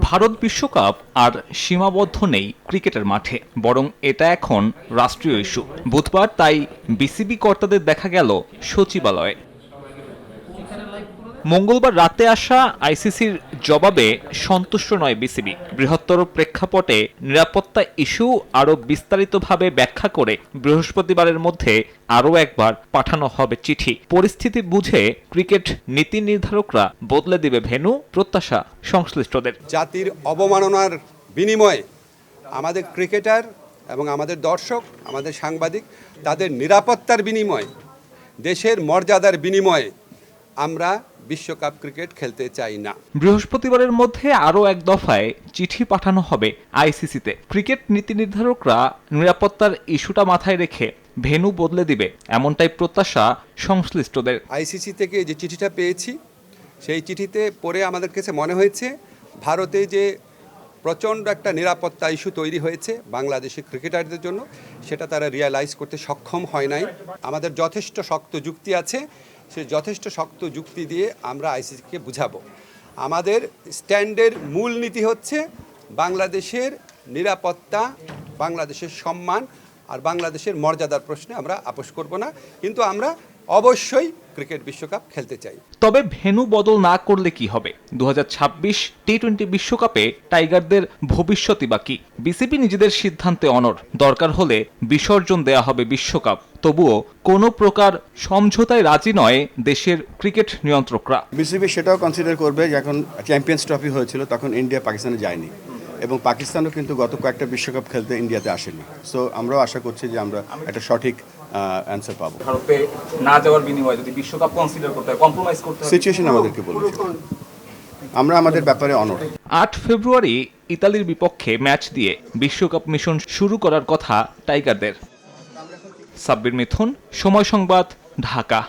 ভারত বিশ্বকাপ আর সীমাবদ্ধ নেই ক্রিকেটের মাঠে, বরং এটা এখন রাষ্ট্রীয় ইস্যু। বুধবার তাই বিসিবি কর্তাদের দেখা গেল সচিবালয়ে। মঙ্গলবার রাতে আসা আইসিসির জবাবে সন্তুষ্ট নয় বিসিবি। বৃহত্তর প্রেক্ষাপটে নিরাপত্তা ইস্যু আরও বিস্তারিতভাবে ব্যাখ্যা করে বৃহস্পতিবারের মধ্যে আরও একবার পাঠানো হবে চিঠি। পরিস্থিতি বুঝে ক্রিকেট নীতি নির্ধারকরা বদলে দিবে ভেন্যু, প্রত্যাশা সংশ্লিষ্টদের। জাতির অবমাননার বিনিময়ে আমাদের ক্রিকেটার এবং আমাদের দর্শক, আমাদের সাংবাদিক, তাদের নিরাপত্তার বিনিময়ে, দেশের মর্যাদার বিনিময়ে আমরা বিশ্বকাপ ক্রিকেট খেলতে চাই না। বৃহস্পতিবারের মধ্যে আরও এক দফায় চিঠি পাঠানো হবে আইসিসিতে। ক্রিকেট নীতি নির্ধারকরা নিরাপত্তার ইস্যুটা মাথায় রেখে ভেন্যু বদলে দিবে, এমনটাই প্রত্যাশা সংশ্লিষ্টদের। আইসিসি থেকে যে চিঠিটা পেয়েছি, সেই চিঠিতে পড়ে আমাদের কাছে মনে হয়েছে ভারতে যে প্রচণ্ড একটা নিরাপত্তা ইস্যু তৈরি হয়েছে বাংলাদেশি ক্রিকেটারদের জন্য, সেটা তারা রিয়ালাইজ করতে সক্ষম হয় নাই। আমাদের যথেষ্ট শক্ত যুক্তি আছে, সেই যথেষ্ট শক্ত যুক্তি দিয়ে আমরা আইসিসিকে বুঝাবো। আমাদের স্ট্যান্ডের মূল নীতি হচ্ছে বাংলাদেশের নিরাপত্তা, বাংলাদেশের সম্মান আর বাংলাদেশের মর্যাদার প্রশ্নে আমরা আপোস করব না, কিন্তু আমরা অবশ্যই ক্রিকেট বিশ্বকাপ খেলতে চাই। তবে ভেন্যু বদল না করলে কি হবে? 2026 টি-20 বিশ্বকাপে টাইগারদের ভবিষ্যৎই বা কি? বিসিবি নিজেদের সিদ্ধান্তে অনড়। দরকার হলে বিসর্জন দেয়া হবে বিশ্বকাপ। তবুও কোনো প্রকার সমঝোতায় রাজি নয় দেশের ক্রিকেট নিয়ন্ত্রকরা। বিসিবি সেটাও কনসিডার করবে, যখন চ্যাম্পিয়ন্স ট্রফি হয়েছিল তখন ইন্ডিয়া পাকিস্তানে যায়নি, এবং পাকিস্তানও কিন্তু গত কয়েকটা বিশ্বকাপ খেলতে ইন্ডিয়াতে আসেনি। সো আমরাও আশা করছি যে আমরা একটা সঠিক অ্যান্সার পাবো। ভারতে না যাওয়ার বিনিময়ে যদি বিশ্বকাপ কনসিডার করতে হয়, কম্প্রোমাইজ করতে হয়, সিচুয়েশন আমাদেরকে বলেছে। আমরা আমাদের ব্যাপারে অনড়। 8 ফেব্রুয়ারি ইতালির বিপক্ষে ম্যাচ দিয়ে বিশ্বকাপ মিশন শুরু করার কথা টাইগারদের। সাব্বির মিথুন, সময় সংবাদ, ঢাকা।